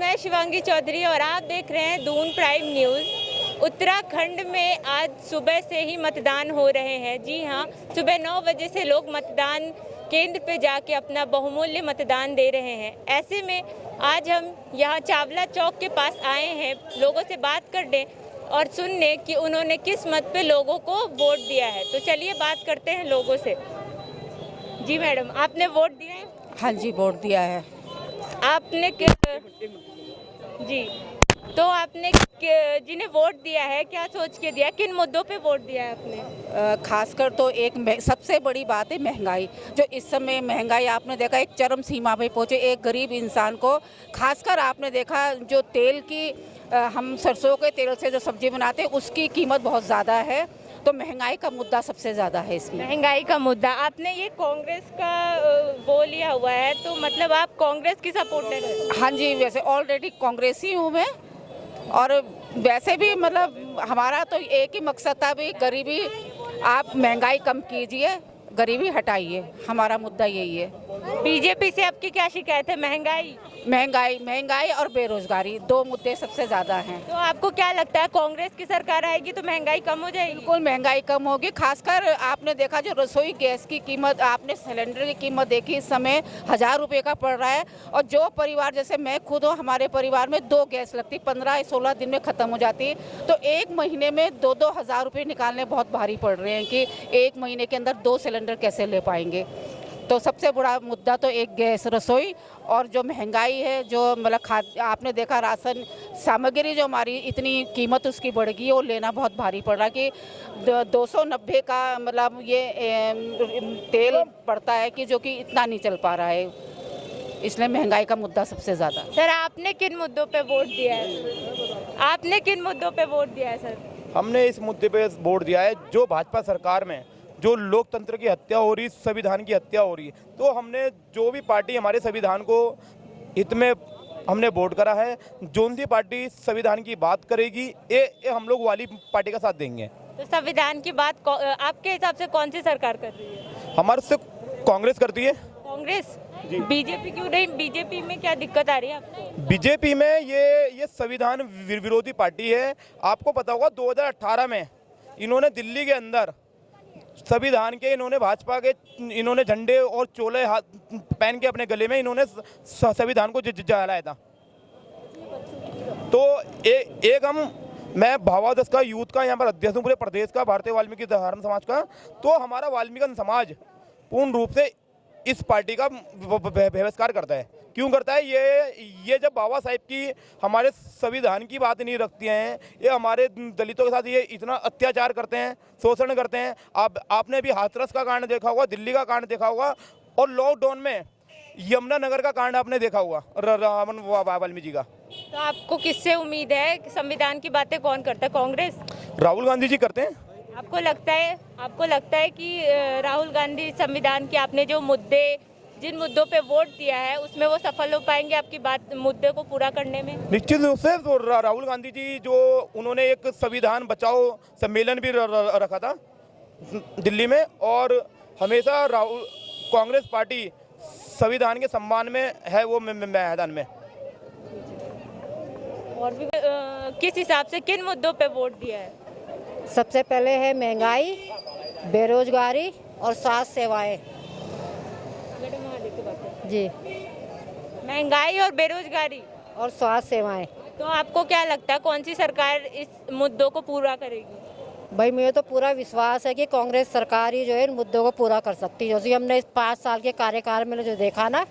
मैं शिवांगी चौधरी और आप देख रहे हैं दून प्राइम न्यूज़। उत्तराखंड में आज सुबह से ही मतदान हो रहे हैं। जी हाँ, सुबह 9 बजे से लोग मतदान केंद्र पे जाके अपना बहुमूल्य मतदान दे रहे हैं। ऐसे में आज हम यहाँ चावला चौक के पास आए हैं लोगों से बात करने और सुनने कि उन्होंने किस मत पे लोगों को वोट दिया है। तो चलिए बात करते हैं लोगों से। जी मैडम, आपने वोट दिया है? हाँ जी, वोट दिया है। आपने जी, तो आपने जिन्हें वोट दिया है क्या सोच के दिया, किन मुद्दों पे वोट दिया है आपने? खासकर तो सबसे बड़ी बात है महंगाई। जो इस समय महंगाई आपने देखा एक चरम सीमा पे पहुंचे। एक गरीब इंसान को खासकर आपने देखा जो तेल की हम सरसों के तेल से जो सब्जी बनाते हैं उसकी कीमत बहुत ज़्यादा है। तो महंगाई का मुद्दा सबसे ज़्यादा है इसमें। महंगाई का मुद्दा। आपने ये कांग्रेस का वो लिया हुआ है, तो मतलब आप कांग्रेस की सपोर्टर हैं? हाँ जी, वैसे ऑलरेडी कांग्रेसी हूँ मैं। और वैसे भी मतलब हमारा तो एक ही मकसद था भी गरीबी, आप महंगाई कम कीजिए, गरीबी हटाइए, हमारा मुद्दा यही है। बीजेपी से आपकी क्या शिकायत है? महंगाई और बेरोजगारी, दो मुद्दे सबसे ज़्यादा हैं। तो आपको क्या लगता है कांग्रेस की सरकार आएगी तो महंगाई कम हो जाएगी? बिल्कुल महंगाई कम होगी। खासकर आपने देखा जो रसोई गैस की कीमत, आपने सिलेंडर की कीमत देखी, इस समय 1000 रुपये का पड़ रहा है। और जो परिवार, जैसे मैं खुद हूँ, हमारे परिवार में 2 गैस लगती, 15-16 दिन में ख़त्म हो जाती। तो एक महीने में 2-2 हज़ार रुपये निकालने बहुत भारी पड़ रहे हैं कि एक महीने के अंदर 2 सिलेंडर कैसे ले पाएंगे। तो सबसे बड़ा मुद्दा तो एक गैस, रसोई और जो महंगाई है, जो मतलब खाद्य, आपने देखा राशन सामग्री जो हमारी इतनी कीमत उसकी बढ़ गई है, वो लेना बहुत भारी पड़ रहा है कि 290 का मतलब ये तेल पड़ता है कि जो कि इतना नहीं चल पा रहा है। इसलिए महंगाई का मुद्दा सबसे ज़्यादा। सर, आपने किन मुद्दों पे वोट दिया है? आपने किन मुद्दों पे वोट दिया है सर? हमने इस मुद्दे पे वोट दिया है जो भाजपा सरकार में जो लोकतंत्र की हत्या हो रही, संविधान की हत्या हो रही है। तो हमने जो भी पार्टी हमारे संविधान को हित में हमने वोट करा है, जोन सी पार्टी संविधान की बात करेगी ये हम लोग वाली पार्टी का साथ देंगे। तो संविधान की बात आपके हिसाब से कौन सी सरकार कर रही है? हमारे से कांग्रेस करती है। कांग्रेस? बीजेपी क्यों नहीं? बीजेपी में क्या दिक्कत आ रही है आपको? बीजेपी में ये संविधान विरोधी पार्टी है। आपको पता होगा 2018 में इन्होंने दिल्ली के अंदर संविधान के इन्होंने भाजपा के इन्होंने झंडे और चोले हाथ पहन के अपने गले में इन्होंने संविधान को जलाया था। तो एक मैं भावादस का यूथ का यहाँ पर अध्यक्ष हूँ पूरे प्रदेश का, भारतीय वाल्मीकि धर्म समाज का। तो हमारा वाल्मीकि समाज पूर्ण रूप से इस पार्टी का बहिष्कार करता है। क्यों करता है? ये जब बाबा साहेब की हमारे संविधान की बात नहीं रखती हैं, ये हमारे दलितों के साथ ये इतना अत्याचार करते हैं, शोषण करते हैं। आपने भी हाथरस का कांड देखा होगा, दिल्ली का कांड देखा होगा, और लॉकडाउन में यमुनानगर का कांड आपने देखा होगा, रावण वाल्मीकि का। तो आपको किससे उम्मीद है? संविधान की बातें कौन करता है? कांग्रेस? राहुल गांधी जी करते हैं। आपको लगता है कि राहुल गांधी संविधान के आपने जो जिन मुद्दों पे वोट दिया है उसमें वो सफल हो पाएंगे आपकी बात, मुद्दे को पूरा करने में? निश्चित रूप से। तो राहुल गांधी जी जो उन्होंने एक संविधान बचाओ सम्मेलन भी रखा था दिल्ली में, और हमेशा कांग्रेस पार्टी संविधान के सम्मान में है वो मैदान में। और भी किस हिसाब से किन मुद्दों पे वोट दिया है? सबसे पहले है महंगाई, बेरोजगारी और स्वास्थ्य सेवाएं। जी, महंगाई और बेरोजगारी और स्वास्थ्य सेवाएं। तो आपको क्या लगता है कौन सी सरकार इस मुद्दों को पूरा करेगी? भाई, मुझे तो पूरा विश्वास है कि कांग्रेस सरकार ही जो है इन मुद्दों को पूरा कर सकती है। जैसे हमने इस 5 साल के कार्यकाल में जो देखा ना,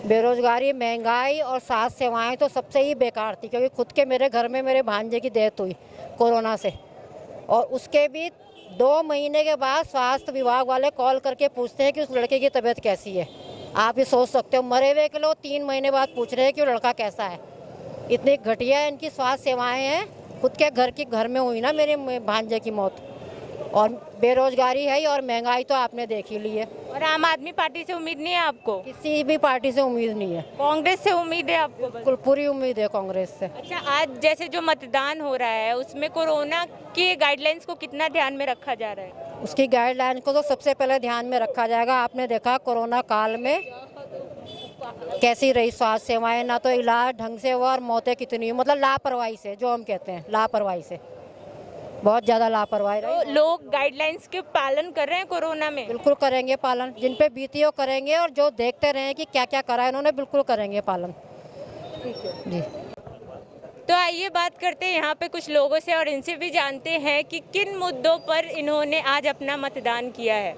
बेरोजगारी, महंगाई और स्वास्थ्य सेवाएं तो सबसे ही बेकार थी। क्योंकि खुद के मेरे घर में मेरे भांजे की डेथ हुई कोरोना से, और उसके भी 2 महीने के बाद स्वास्थ्य विभाग वाले कॉल करके पूछते हैं कि उस लड़के की तबीयत कैसी है। आप ये सोच सकते हो, मरे हुए के लोग 3 महीने बाद पूछ रहे हैं कि वो लड़का कैसा है। इतनी घटिया इनकी स्वास्थ्य सेवाएं हैं। खुद के घर में हुई ना मेरे भांजे की मौत। और बेरोजगारी है और महंगाई तो आपने देख ही ली है। और आम आदमी पार्टी से उम्मीद नहीं है आपको? किसी भी पार्टी से उम्मीद नहीं है। कांग्रेस से उम्मीद है आपको? बिल्कुल पूरी उम्मीद है कांग्रेस से। अच्छा, आज जैसे जो मतदान हो रहा है उसमें कोरोना के गाइडलाइंस को कितना ध्यान में रखा जा रहा है? उसकी गाइडलाइन को तो सबसे पहले ध्यान में रखा जाएगा। आपने देखा कोरोना काल में कैसी रही स्वास्थ्य सेवाएं, ना तो इलाज ढंग से हुआ और मौतें कितनी हुई, मतलब लापरवाही से, जो हम कहते हैं लापरवाही से, बहुत ज़्यादा लापरवाही रही। तो लोग गाइडलाइंस के पालन कर रहे हैं कोरोना में? बिल्कुल करेंगे पालन, जिन पे बीती हो करेंगे, और जो देखते रहे कि क्या क्या करा है इन्होंने, बिल्कुल करेंगे पालन। ठीक है जी। तो आइए बात करते हैं यहाँ पे कुछ लोगों से और इनसे भी जानते हैं कि किन मुद्दों पर इन्होंने आज अपना मतदान किया है।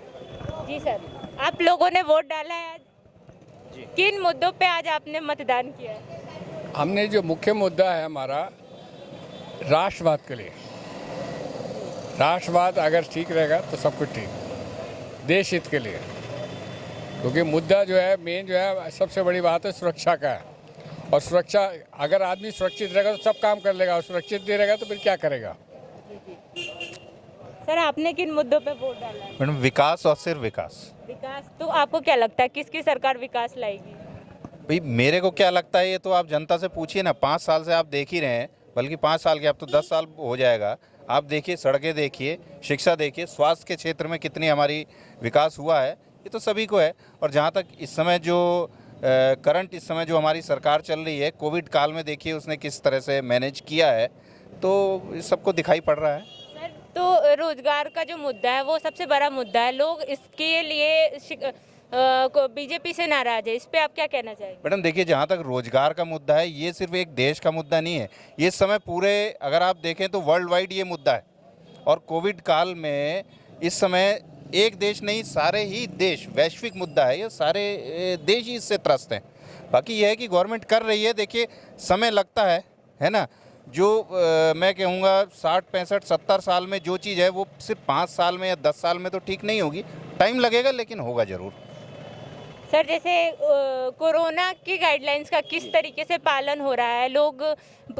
जी सर, आप लोगों ने वोट डाला है आज? जी। किन मुद्दों पे आज आपने मतदान किया है? हमने जो मुख्य मुद्दा है हमारा राष्ट्रवाद के लिए, राष्ट्रवाद अगर ठीक रहेगा तो सब कुछ ठीक, देश हित के लिए, क्योंकि मुद्दा जो है मेन जो है सबसे बड़ी बात है सुरक्षा का है। और सुरक्षा, अगर आदमी सुरक्षित रहेगा तो सब काम कर लेगा, और सुरक्षित नहीं रहेगा तो फिर क्या करेगा। सर, आपने किन मुद्दों पे वोट डाला है? मैडम विकास और सिर्फ विकास। विकास, तो आपको क्या लगता है किसकी सरकार विकास लाएगी? भाई मेरे को क्या लगता है ये तो आप जनता से पूछिए ना। 5 साल से आप देख ही रहे हैं, बल्कि 5 साल के, अब तो 10 साल हो जाएगा। आप देखिए, सड़कें देखिए, शिक्षा देखिए, स्वास्थ्य के क्षेत्र में कितनी हमारी विकास हुआ है, ये तो सभी को है। और जहाँ तक इस समय जो करंट इस समय जो हमारी सरकार चल रही है, कोविड काल में देखिए उसने किस तरह से मैनेज किया है, तो सबको दिखाई पड़ रहा है। सर, तो रोजगार का जो मुद्दा है वो सबसे बड़ा मुद्दा है, लोग इसके लिए बीजेपी से नाराज है, इस पे आप क्या कहना चाहेंगे? मैडम देखिए, जहाँ तक रोजगार का मुद्दा है, ये सिर्फ एक देश का मुद्दा नहीं है, ये इस समय पूरे, अगर आप देखें तो वर्ल्ड वाइड ये मुद्दा है। और कोविड काल में इस समय एक देश नहीं, सारे ही देश, वैश्विक मुद्दा है ये, सारे देश ही इससे त्रस्त हैं। बाकी यह है कि गवर्नमेंट कर रही है, देखिए समय लगता है ना। जो मैं कहूँगा 60, 65, 70 साल में जो चीज़ है वो सिर्फ 5 साल में या 10 साल में तो ठीक नहीं होगी, टाइम लगेगा, लेकिन होगा ज़रूर। सर, जैसे कोरोना की गाइडलाइंस का किस तरीके से पालन हो रहा है, लोग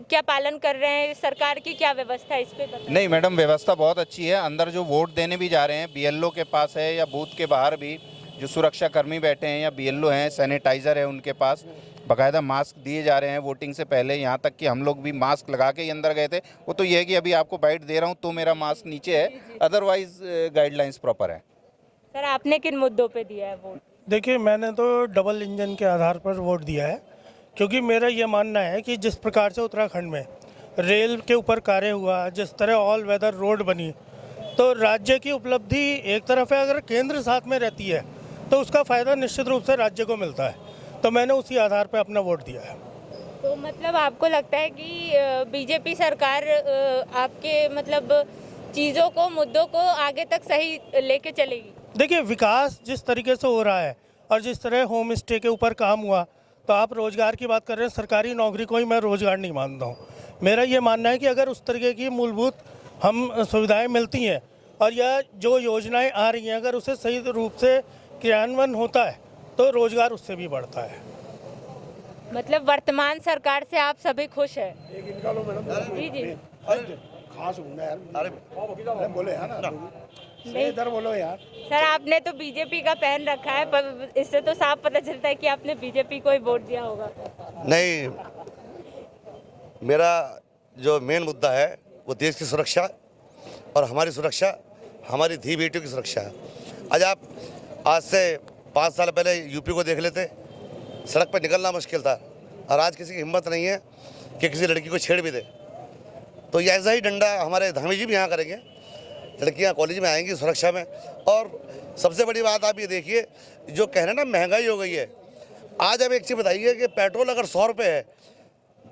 क्या पालन कर रहे हैं, सरकार की क्या व्यवस्था है, इस पे बताइए। नहीं मैडम, व्यवस्था बहुत अच्छी है। अंदर जो वोट देने भी जा रहे हैं, बीएलओ के पास है या बूथ के बाहर भी जो सुरक्षा कर्मी बैठे हैं या बीएलओ हैं, सैनिटाइज़र है उनके पास, बाकायदा मास्क दिए जा रहे हैं वोटिंग से पहले। यहाँ तक कि हम लोग भी मास्क लगा के ही अंदर गए थे। वो तो ये है कि अभी आपको बाइट दे रहा हूँ तो मेरा मास्क नीचे है, अदरवाइज गाइडलाइंस प्रॉपर है। सर, आपने किन मुद्दों पे दिया है वोट? देखिए, मैंने तो डबल इंजन के आधार पर वोट दिया है, क्योंकि मेरा ये मानना है कि जिस प्रकार से उत्तराखंड में रेल के ऊपर कार्य हुआ, जिस तरह ऑल वेदर रोड बनी, तो राज्य की उपलब्धि एक तरफ है, अगर केंद्र साथ में रहती है तो उसका फ़ायदा निश्चित रूप से राज्य को मिलता है। तो मैंने उसी आधार पर अपना वोट दिया है। तो मतलब आपको लगता है कि बीजेपी सरकार आपके मतलब चीज़ों को, मुद्दों को आगे तक सही लेके चलेगी? देखिए, विकास जिस तरीके से हो रहा है और जिस तरह होम स्टे के ऊपर काम हुआ, तो आप रोज़गार की बात कर रहे हैं, सरकारी नौकरी को ही मैं रोज़गार नहीं मानता हूँ। मेरा ये मानना है कि अगर उस तरीके की मूलभूत हम सुविधाएं मिलती हैं और या जो योजनाएं आ रही हैं, अगर उसे सही रूप से क्रियान्वयन होता है तो रोज़गार उससे भी बढ़ता है। मतलब वर्तमान सरकार से आप सभी खुश हैं? जी जी। नहीं इधर बोलो यार। सर, आपने तो बीजेपी का पहन रखा है, पर इससे तो साफ पता चलता है कि आपने बीजेपी को ही वोट दिया होगा। नहीं, मेरा जो मेन मुद्दा है वो देश की सुरक्षा और हमारी सुरक्षा, हमारी धी बेटियों की सुरक्षा है। आज से 5 साल पहले यूपी को देख लेते, सड़क पर निकलना मुश्किल था, और आज किसी की हिम्मत नहीं है कि किसी लड़की को छेड़ भी दे। तो ये ऐसा ही डंडा हमारे धामी जी भी यहाँ करेंगे, लड़कियाँ कॉलेज में आएंगी सुरक्षा में। और सबसे बड़ी बात आप ये देखिए, जो कह रहे हैं ना महंगाई हो गई है। आज आप एक चीज़ बताइए कि पेट्रोल अगर 100 रुपये है,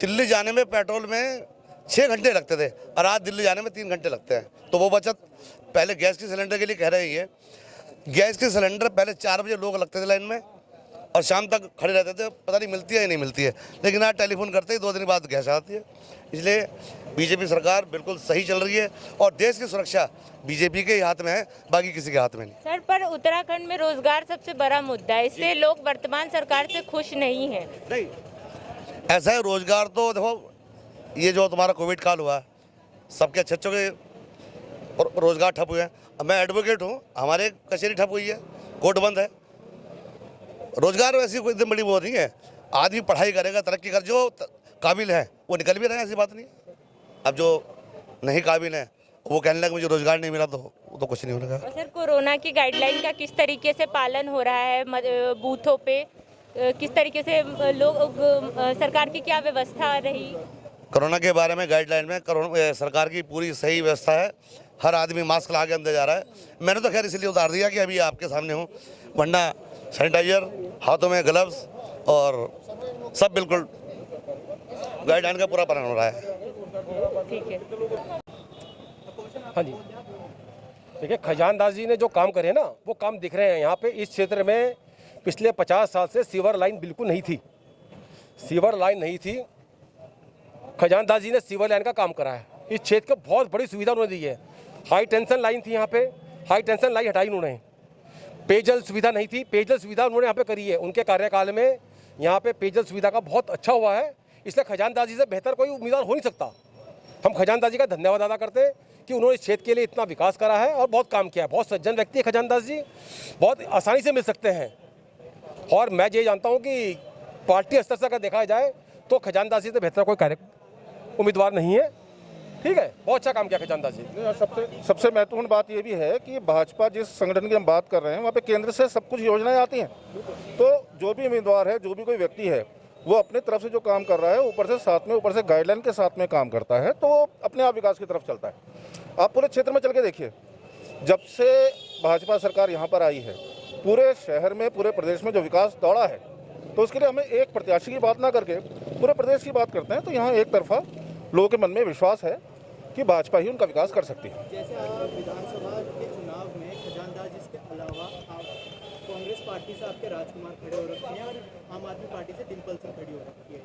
दिल्ली जाने में पेट्रोल में 6 घंटे लगते थे और आज दिल्ली जाने में 3 घंटे लगते हैं। तो वो बचत पहले गैस के सिलेंडर के लिए कह रही है। गैस के सिलेंडर पहले 4 बजे लोग लगते थे लाइन में और शाम तक खड़े रहते थे, पता नहीं मिलती है या नहीं मिलती है, लेकिन आज टेलीफोन करते ही 2 दिन बाद गैस आती है। इसलिए बीजेपी सरकार बिल्कुल सही चल रही है और देश की सुरक्षा बीजेपी के हाथ में है, बाकी किसी के हाथ में नहीं। सर, पर उत्तराखंड में रोजगार सबसे बड़ा मुद्दा है, इससे लोग वर्तमान सरकार से खुश नहीं है। नहीं, ऐसा है, रोजगार तो देखो, ये जो तुम्हारा कोविड काल हुआ, सबके अच्छे के रोजगार ठप हुए हैं। अब मैं एडवोकेट हूँ, हमारे कचहरी ठप हुई है, कोर्ट बंद है। रोजगार वैसी कोई इतनी बड़ी वो नहीं है, आदमी पढ़ाई करेगा, तरक्की कर, जो काबिल है वो निकल भी रहे हैं, ऐसी बात नहीं। अब जो नहीं काबिल है वो कहने लगे मुझे रोजगार नहीं मिला, तो वो तो कुछ नहीं होने का। सर, कोरोना की गाइडलाइन का किस तरीके से पालन हो रहा है बूथों पे? किस तरीके से लोग सरकार की क्या व्यवस्था रही? कोरोना के बारे में गाइडलाइन में सरकार की पूरी सही व्यवस्था है। हर आदमी मास्क लगा के अंदर जा रहा है। मैंने तो खैर इसलिए उतार दिया कि अभी आपके सामने हूँ, वरना सैनिटाइजर, हाथों में ग्लव्स और सब बिल्कुल गाइडलाइन का पूरा पालन हो रहा है। ठीक है। हाँ जी, देखिए खजानदास जी ने जो काम करे ना वो काम दिख रहे हैं। यहाँ पे इस क्षेत्र में पिछले 50 साल से सीवर लाइन बिल्कुल नहीं थी, सीवर लाइन नहीं थी। खजानदास जी ने सीवर लाइन का काम करा है। इस क्षेत्र को बहुत बड़ी सुविधा उन्होंने दी है। हाई टेंशन लाइन थी यहाँ पे, हाई टेंशन लाइन हटाई उन्होंने। पेयजल सुविधा नहीं थी, पेयजल सुविधा उन्होंने यहाँ पे करी है। उनके कार्यकाल में यहाँ पे पेयजल सुविधा का बहुत अच्छा हुआ है। इसलिए खजानदास जी से बेहतर कोई उम्मीदवार हो नहीं सकता। हम खजानदास जी का धन्यवाद अदा करते हैं कि उन्होंने इस क्षेत्र के लिए इतना विकास करा है और बहुत काम किया है। बहुत सज्जन व्यक्ति है खजानदास जी, बहुत आसानी से मिल सकते हैं। और मैं ये जानता हूँ कि पार्टी स्तर से अगर देखा जाए तो खजानदास जी से बेहतर कोई कार्य उम्मीदवार नहीं है। ठीक है, बहुत अच्छा काम किया खजानदास जी। सबसे महत्वपूर्ण बात यह भी है कि भाजपा जिस संगठन की हम बात कर रहे हैं वहाँ पे केंद्र से सब कुछ योजनाएं आती हैं। तो जो भी उम्मीदवार है, जो भी कोई व्यक्ति है, वो अपने तरफ से जो काम कर रहा है ऊपर से गाइडलाइन के साथ में काम करता है, तो अपने आप विकास की तरफ चलता है। आप पूरे क्षेत्र में चल के देखिए, जब से भाजपा सरकार यहाँ पर आई है, पूरे शहर में, पूरे प्रदेश में जो विकास दौड़ा है, तो उसके लिए हमें एक प्रत्याशी की बात ना करके पूरे प्रदेश की बात करते हैं। तो यहाँ एक तरफा लोगों के मन में विश्वास है कि भाजपा ही उनका विकास कर सकती है। जैसे आप विधानसभा के चुनाव में खजानदास जी के अलावा आप कांग्रेस पार्टी से आपके राजकुमार खड़े हो रखे हैं और आम आदमी पार्टी से डिम्पल सिंह खड़ी हो रखी है।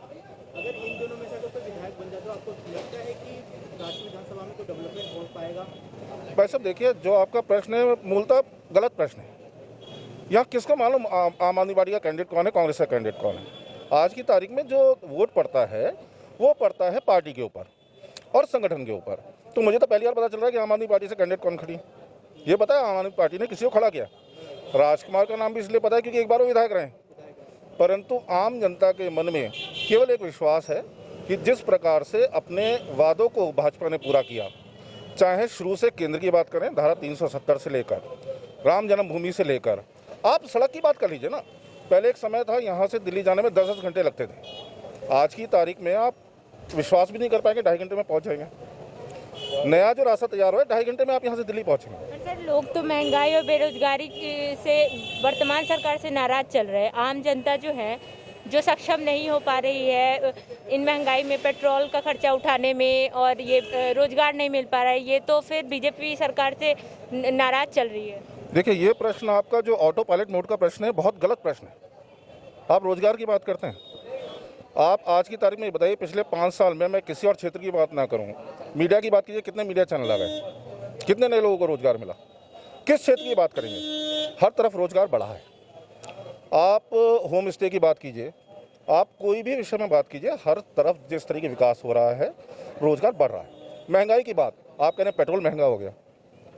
अगर इन दोनों में से अगर कोई विधायक बन जाए तो आपको लगता है कि राज्य विधानसभा में कोई डेवलपमेंट हो पाएगा? भाई साहब देखिए, जो आपका प्रश्न है मूलतः गलत प्रश्न है। यहाँ किसको मालूम आम आदमी पार्टी का कैंडिडेट कौन है, कांग्रेस का कैंडिडेट कौन है? आज की तारीख में जो वोट पड़ता है वो पड़ता है पार्टी के ऊपर और संगठन के ऊपर। तो मुझे तो पहली बार पता चल रहा है कि आम आदमी पार्टी से कैंडिडेट कौन खड़ी। ये पता है आम आदमी पार्टी ने किसी को खड़ा किया। राजकुमार का नाम भी इसलिए पता है क्योंकि एक बार वो विधायक रहे। परंतु आम जनता के मन में केवल एक विश्वास है कि जिस प्रकार से अपने वादों को भाजपा ने पूरा किया, चाहे शुरू से केंद्र की बात करें, धारा 370 से लेकर राम जन्मभूमि से लेकर, आप सड़क की बात कर लीजिए ना। पहले एक समय था यहाँ से दिल्ली जाने में 10-10 घंटे लगते थे। आज की तारीख में आप विश्वास भी नहीं कर पाएंगे, 2.5 घंटे में पहुँच जाएंगे। नया जो रास्ता तैयार हुआ है, 2.5 घंटे में आप यहाँ से दिल्ली पहुँचेंगे। सर, लोग तो महंगाई और बेरोजगारी से वर्तमान सरकार से नाराज चल रहे हैं। आम जनता जो है, जो सक्षम नहीं हो पा रही है इन महंगाई में, पेट्रोल का खर्चा उठाने में, और ये रोजगार नहीं मिल पा रहा है, ये तो फिर बीजेपी सरकार से नाराज चल रही है। देखिए, ये प्रश्न आपका जो ऑटो पायलट मोड का प्रश्न है, बहुत गलत प्रश्न है। आप रोजगार की बात करते हैं। आप आज की तारीख में बताइए, पिछले 5 साल में, मैं किसी और क्षेत्र की बात ना करूं, मीडिया की बात कीजिए, कितने मीडिया चैनल आ गए, कितने नए लोगों को रोजगार मिला? किस क्षेत्र की बात करेंगे? हर तरफ रोजगार बढ़ा है। आप होम स्टे की बात कीजिए, आप कोई भी विषय में बात कीजिए, हर तरफ जिस तरीके विकास हो रहा है, रोजगार बढ़ रहा है। महंगाई की बात, आप कह रहे हैं पेट्रोल महंगा हो गया।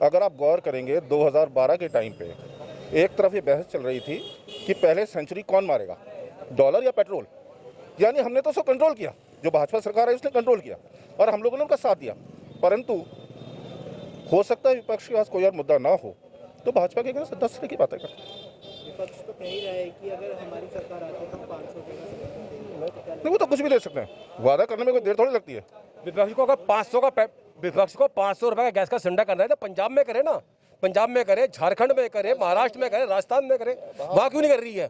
अगर आप गौर करेंगे 2012 के टाइम पे एक तरफ ये बहस चल रही थी कि पहले सेंचुरी कौन मारेगा, डॉलर या पेट्रोल। यानी हमने तो उसको कंट्रोल किया, जो भाजपा सरकार है उसने कंट्रोल किया और हम लोगों ने उनका साथ दिया। परंतु हो सकता है विपक्ष के पास कोई और मुद्दा ना हो तो भाजपा के 10 तरह की बातें करते हैं। विपक्ष तो कह ही रहा है कि अगर हमारी सरकार आती है तो 500 रुपये का, नहीं, वो तो कुछ भी दे सकते हैं। वादा करने में कोई देर थोड़ी लगती है। विपक्ष को अगर 500 रुपये का गैस का सिलेंडर करना है तो पंजाब में करे ना, पंजाब में करे, झारखंड में करे, महाराष्ट्र में करे, राजस्थान में करे, वहाँ क्यों नहीं कर रही है?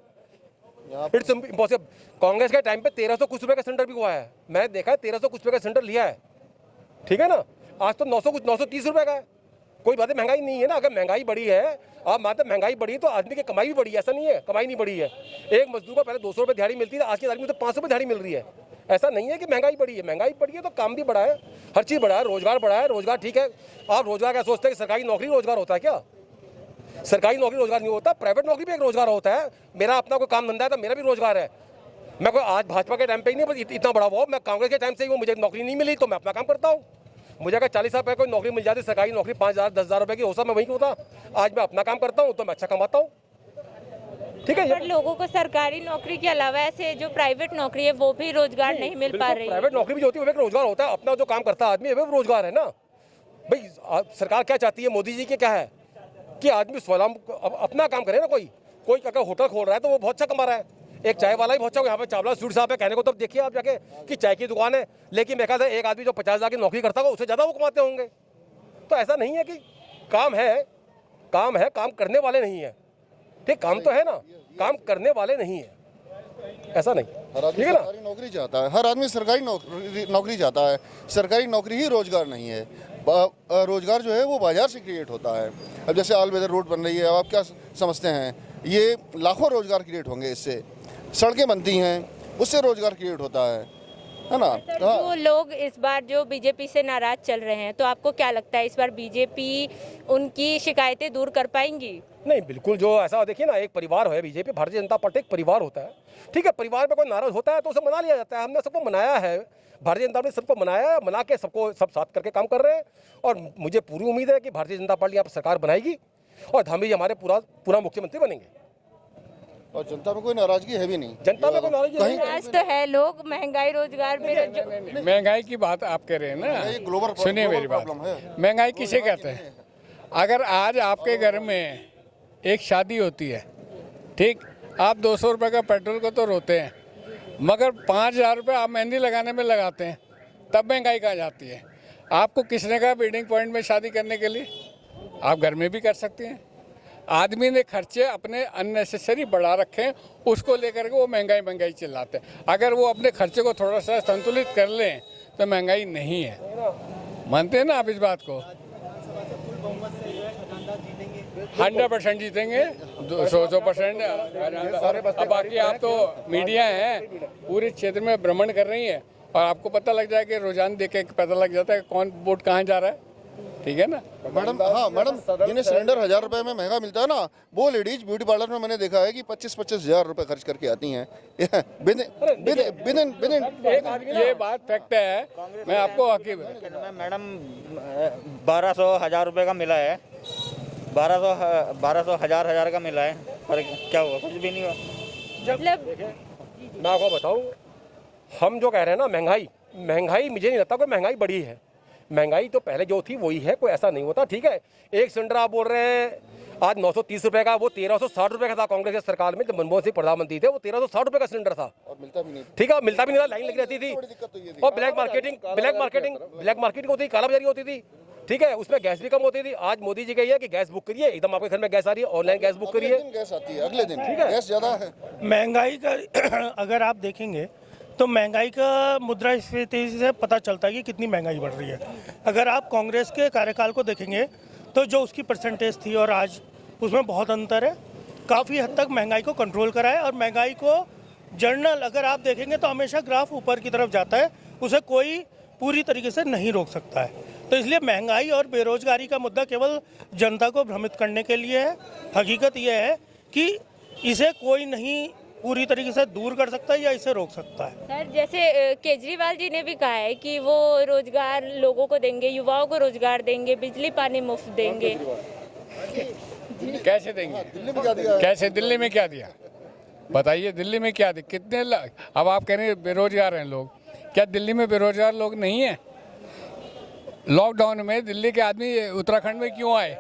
It's impossible. कांग्रेस के टाइम पे 1300 कुछ रुपए का सिलेंडर भी हुआ है, मैंने देखा है, 1300 कुछ रुपए का सिलेंडर लिया है। ठीक है ना, आज तो 930 रुपए का है। कोई बात है, महंगाई नहीं है ना। अगर महंगाई बढ़ी है, आप मानते महंगाई बढ़ी तो आदमी की कमाई भी बढ़ी है, ऐसा नहीं है कमाई नहीं बढ़ी है। एक मजदूर को पहले 200 रुपये दिहाड़ी मिलती थी, आज की तारीख में तो 500 रुपये दिहाड़ी मिल रही है। ऐसा नहीं है कि महंगाई बढ़ी है। महंगाई बढ़ी है तो काम भी बढ़ा है, हर चीज़ बढ़ा है, रोजगार बढ़ा है। रोजगार ठीक है, आप रोजगार क्या सोचते हैं कि सरकारी नौकरी रोजगार होता है क्या? सरकारी नौकरी रोजगार नहीं होता, प्राइवेट नौकरी भी एक रोजगार होता है। मेरा अपना कोई काम धंधा है तो मेरा भी रोजगार है। मैं कोई आज भाजपा के टाइम पे ही नहीं इतना बड़ा हुआ, मैं कांग्रेस के टाइम से ही वो, मुझे नौकरी नहीं मिली तो मैं अपना काम करता हूँ। मुझे अगर 40 रुपये कोई नौकरी मिल जाती, सरकारी नौकरी 5,000 10,000 रुपये की हो सकता, मैं वहीं होता। आज मैं अपना काम करता हूँ तो मैं अच्छा कमाता हूँ। ठीक है, पर लोगों को सरकारी नौकरी के अलावा ऐसे जो प्राइवेट नौकरी है वो भी रोजगार नहीं मिल पा रही है। प्राइवेट नौकरी भी जो होती है वो एक रोजगार होता है। अपना जो काम करता है आदमी वो रोजगार है ना भाई। सरकार क्या चाहती है, मोदी जी के क्या है कि आदमी अपना काम करे ना। कोई अगर होटल खोल रहा है तो वो बहुत अच्छा कमा रहा है, एक चाय वाला ही पहुंचा यहाँ पे, चावला स्वीट साहब है, कहने को तो देखिए आप जाके कि चाय की दुकान है, लेकिन मेरे ख्याल से एक आदमी जो 50,000 की नौकरी करता होगा उससे ज़्यादा वो कमाते होंगे। तो ऐसा नहीं है कि काम है, काम करने वाले नहीं है। ठीक, काम तो है ना, काम करने वाले नहीं है, ऐसा नहीं। हर आदमी सरकारी नौकरी चाहता है, हर आदमी सरकारी नौकरी चाहता है। सरकारी नौकरी ही रोजगार नहीं है। रोजगार जो है वो बाजार से क्रिएट होता है। अब जैसे ऑल वेदर रोड बन रही है, अब आप क्या समझते हैं, ये लाखों रोजगार क्रिएट होंगे इससे। सड़कें बनती हैं, उससे रोजगार क्रिएट होता है ना। जो लोग इस बार जो बीजेपी से नाराज चल रहे हैं, तो आपको क्या लगता है इस बार बीजेपी उनकी शिकायतें दूर कर पाएंगी? नहीं, बिल्कुल। जो ऐसा देखिए ना, एक परिवार है बीजेपी, भारतीय जनता पार्टी एक परिवार होता है। ठीक है, परिवार में कोई नाराज होता है तो उसे मना लिया जाता है। हमने सबको मनाया है, भारतीय जनता पार्टी सबको मनाया है, मना के सबको सब साथ करके काम कर रहे हैं। और मुझे पूरी उम्मीद है कि भारतीय जनता पार्टी यहाँ पर सरकार बनाएगी और धामी जी हमारे पूरा मुख्यमंत्री बनेंगे। और जनता में कोई नाराजगी है भी नहीं, जनता में कोई नाराजगी नहीं है। आज तो है, लोग महंगाई रोजगार में महंगाई की बात आप कह रहे हैं ना, ग्लोबल सुनिए मेरी बात। महंगाई किसे कहते हैं? अगर आज आपके घर में एक शादी होती है, ठीक, आप 200 रुपये का पेट्रोल को तो रोते हैं, मगर 5,000 रुपये आप मेहंदी लगाने में लगाते हैं, तब महंगाई कहाँ जाती है? आपको किसने कहा वेडिंग पॉइंट में शादी करने के लिए? आप घर में भी कर सकते हैं। आदमी ने खर्चे अपने अननेसेसरी बढ़ा रखे हैं, उसको लेकर के वो महंगाई चिल्लाते हैं। अगर वो अपने खर्चे को थोड़ा सा संतुलित कर लें तो महंगाई नहीं है। मानते हैं ना आप इस बात को? 100% जीतेंगे, 100%। अब बाकी आप तो मीडिया है, पूरे क्षेत्र में भ्रमण कर रही है और आपको पता लग जाए कि रोजाना देख के पता लग जाता है कौन वोट कहाँ जा रहा है। ठीक है ना मैडम? हाँ मैडम, जिन्हें सिलेंडर 1,000 रुपए में महंगा मिलता है ना, वो लेडीज ब्यूटी पार्लर में मैंने देखा है कि 25-25 हज़ार रुपए खर्च करके आती हैं। ये बात फैक्ट है, मैं आपको मैडम 1,200 रुपए का मिला है, 1200 हजार का मिला है, पर क्या हुआ? कुछ भी नहीं हुआ। मतलब मैं आपको बताऊं, हम जो कह रहे हैं ना, महंगाई मुझे नहीं लगता कोई महंगाई बढ़ी है। महंगाई तो पहले जो थी वही है, कोई ऐसा नहीं होता। ठीक है, एक सिलेंडर आप बोल रहे हैं आज 930 रुपए का, वो 1360 रुपए का था कांग्रेस की सरकार में, जब मनमोहन सिंह प्रधानमंत्री थे, वो 1360 रुपए का सिलेंडर था और मिलता भी नहीं। ठीक है, मिलता भी नहीं था, लाइन लगी रहती थी और ब्लैक मार्केटिंग होती थी, कालाबाजारी होती थी। ठीक है, उसमें गैस भी कम होती थी। आज मोदी जी कही है कि गैस बुक करिए, एकदम आपके घर में गैस आ रही है, ऑनलाइन गैस बुक करिए, गैस आती है अगले दिन। ठीक है, गैस ज़्यादा है। महंगाई का अगर आप देखेंगे तो महंगाई का मुद्रास्फीति से पता चलता है कि कितनी महंगाई बढ़ रही है। अगर आप कांग्रेस के कार्यकाल को देखेंगे तो जो उसकी परसेंटेज थी और आज उसमें बहुत अंतर है। काफ़ी हद तक महंगाई को कंट्रोल करा है और महंगाई को जर्नल अगर आप देखेंगे तो हमेशा ग्राफ ऊपर की तरफ जाता है, उसे कोई पूरी तरीके से नहीं रोक सकता है। तो इसलिए महंगाई और बेरोजगारी का मुद्दा केवल जनता को भ्रमित करने के लिए है। हकीकत यह है कि इसे कोई नहीं पूरी तरीके से दूर कर सकता है या इसे रोक सकता है। सर, जैसे केजरीवाल जी ने भी कहा है कि वो रोजगार लोगों को देंगे, युवाओं को रोजगार देंगे, बिजली पानी मुफ्त देंगे। कैसे देंगे? दिल्ली में क्या दिया? कैसे दिल्ली में क्या दिया? बताइए, दिल्ली में क्या दिया? कितने अब आप कह रहे हैं बेरोजगार हैं लोग, क्या दिल्ली में बेरोजगार लोग नहीं है? लॉकडाउन में दिल्ली के आदमी उत्तराखंड में क्यों आए?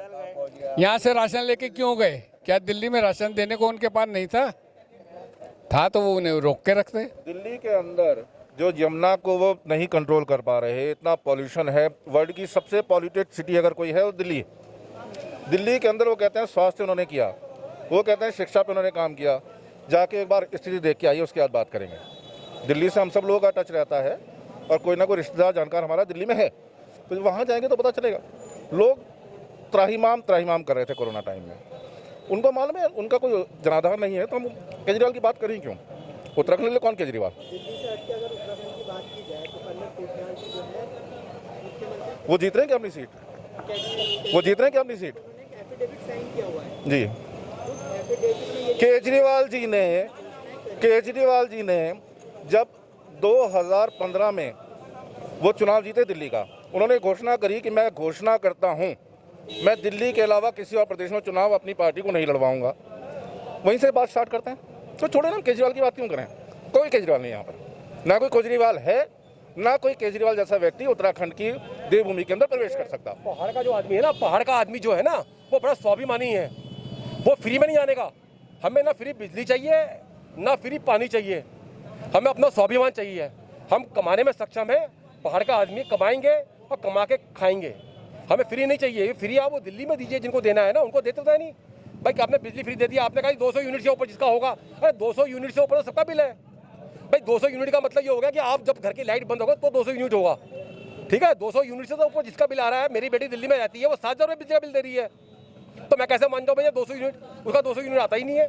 यहाँ से राशन लेके क्यों गए? क्या दिल्ली में राशन देने को उनके पास नहीं था तो वो उन्हें रोक के रखते। दिल्ली के अंदर जो यमुना को वो नहीं कंट्रोल कर पा रहे, इतना पॉल्यूशन है। वर्ल्ड की सबसे पॉल्यूटेड सिटी अगर कोई है वो दिल्ली। दिल्ली के अंदर वो कहते हैं स्वास्थ्य उन्होंने किया, वो कहते हैं शिक्षा पे उन्होंने काम किया। जाके एक बार स्थिति देख के आइए, उसके बाद बात करेंगे। दिल्ली से हम सब लोगों का टच रहता है और कोई ना कोई रिश्तेदार जानकार हमारा दिल्ली में है, तो वहाँ जाएंगे तो पता चलेगा। लोग त्राहिमाम कर रहे थे कोरोना टाइम में, उनको मालूम है उनका कोई जनाधार नहीं है, तो हम केजरीवाल की बात करें क्यों? उत्तराखंड में कौन केजरीवाल? दिल्ली से हटके अगर उत्तराखंड की बात की जाए तो कन्नड़ कोटियाल जी जो है मुख्यमंत्री, वो जीत रहे हैं क्या अपनी सीट? वो जीत रहे हैं क्या अपनी सीट? एक एफिडेविट साइन किया हुआ है। जी, उस एफिडेविट में ये केजरीवाल जी ने जब 2015 में वो चुनाव जीते दिल्ली का, उन्होंने घोषणा करी कि मैं घोषणा करता हूँ मैं दिल्ली के अलावा किसी और प्रदेश में चुनाव अपनी पार्टी को नहीं लड़वाऊंगा। वहीं से बात स्टार्ट करते हैं। तो छोड़े ना, केजरीवाल की बात क्यों करें? कोई केजरीवाल नहीं यहाँ पर, ना कोई केजरीवाल है, ना कोई केजरीवाल जैसा व्यक्ति उत्तराखंड की देवभूमि के अंदर प्रवेश कर सकता। पहाड़ का जो आदमी है ना, पहाड़ का आदमी जो है ना, वो बड़ा स्वाभिमानी है, वो फ्री में नहीं आने का। हमें ना फ्री बिजली चाहिए, ना फ्री पानी चाहिए, हमें अपना स्वाभिमान चाहिए। हम कमाने में सक्षम है, पहाड़ का आदमी कमाएंगे और कमा के खाएंगे। हमें फ्री नहीं चाहिए। फ्री आप वो दिल्ली में दीजिए, जिनको देना है ना उनको देते तो नहीं। भाई आपने बिजली फ्री दे दिया, आपने कहा 200 यूनिट से ऊपर जिसका होगा, अरे 200 यूनिट से ऊपर तो सबका बिल है भाई। 200 यूनिट का मतलब ये हो गया कि आप जब घर की लाइट बंद होगा तो 200 यूनिट होगा, ठीक है। 200 यूनिट से तो ऊपर जिसका बिल आ रहा है, मेरी बेटी दिल्ली में रहती है, वो 7,000 रुपये बिजली का बिल दे रही है, तो मैं कैसे मान जाऊँ भैया 200 यूनिट, उसका 200 यूनिट आता ही नहीं है।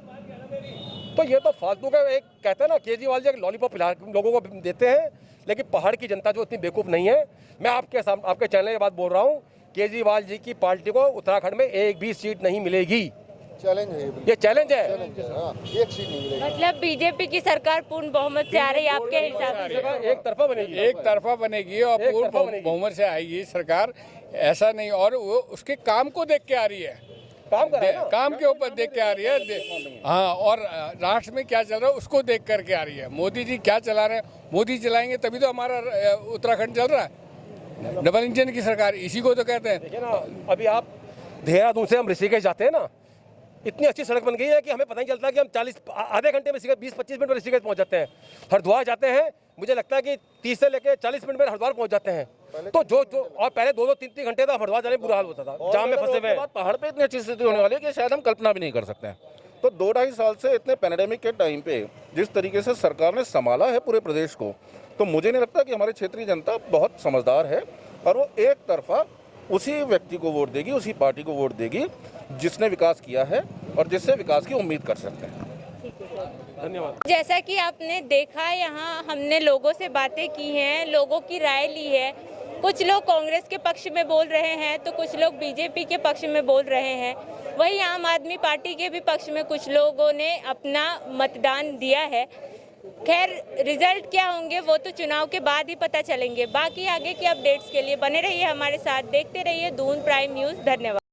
तो ये तो फालतू का एक कहते हैं ना, केजरीवाल जी एक लॉलीपॉप लोगों को देते हैं, लेकिन पहाड़ की जनता जो इतनी बेवकूफ़ नहीं है। मैं आपके चैनल में बात बोल रहा हूँ, केजरीवाल जी की पार्टी को उत्तराखंड में एक भी सीट नहीं मिलेगी। चैलेंज है ये चैलेंज है। एक सीट नहीं मिलेगी। मतलब बीजेपी की सरकार पूर्ण बहुमत से आ रही है आपके हिसाब से? एक तरफा बनेगी, एक तरफा बनेगी और पूर्ण बहुमत से आएगी सरकार, ऐसा नहीं। और वो उसके काम को देख के आ रही है, काम के ऊपर देख के आ रही है। हाँ, और राष्ट्र में क्या चल रहा है उसको देख करके आ रही है। मोदी जी क्या चला रहे हैं, मोदी चलाएंगे तभी तो हमारा उत्तराखंड चल रहा है। डबल इंजन की सरकार इसी को तो कहते हैं। देखिए ना, अभी आप देहरादून से हम ऋषिकेश जाते हैं ना, इतनी अच्छी सड़क बन गई है कि हमें पता नहीं चलता कि हम आधे घंटे में 20-25 मिनट में ऋषिकेश पहुंच जाते हैं। हरिद्वार जाते हैं, मुझे लगता है कि 30 से लेकर 40 मिनट में हरिद्वार पहुंच जाते हैं। तो जो और पहले 2-2, 3-3 घंटे तक हरिद्वार जाने में बुरा हाल होता था, जाम में फंसे हुए। पहाड़ पे इतनी अच्छी स्थिति होने वाली है कि शायद हम कल्पना भी नहीं कर सकते हैं। तो 2-2.5 साल से इतने पैंडेमिक के टाइम पे जिस तरीके से सरकार ने संभाला है पूरे प्रदेश को, तो मुझे नहीं लगता कि हमारी क्षेत्रीय जनता बहुत समझदार है और वो एक तरफा उसी व्यक्ति को वोट देगी, उसी पार्टी को वोट देगी जिसने विकास किया है और जिससे विकास की उम्मीद कर सकते हैं। धन्यवाद। जैसा कि आपने देखा, यहाँ हमने लोगों से बातें की हैं, लोगों की राय ली है। कुछ लोग कांग्रेस के पक्ष में बोल रहे हैं तो कुछ लोग बीजेपी के पक्ष में बोल रहे हैं। वहीं आम आदमी पार्टी के भी पक्ष में कुछ लोगों ने अपना मतदान दिया है। खैर, रिजल्ट क्या होंगे वो तो चुनाव के बाद ही पता चलेंगे। बाकी आगे के अपडेट्स के लिए बने रहिए हमारे साथ, देखते रहिए दून प्राइम न्यूज़। धन्यवाद।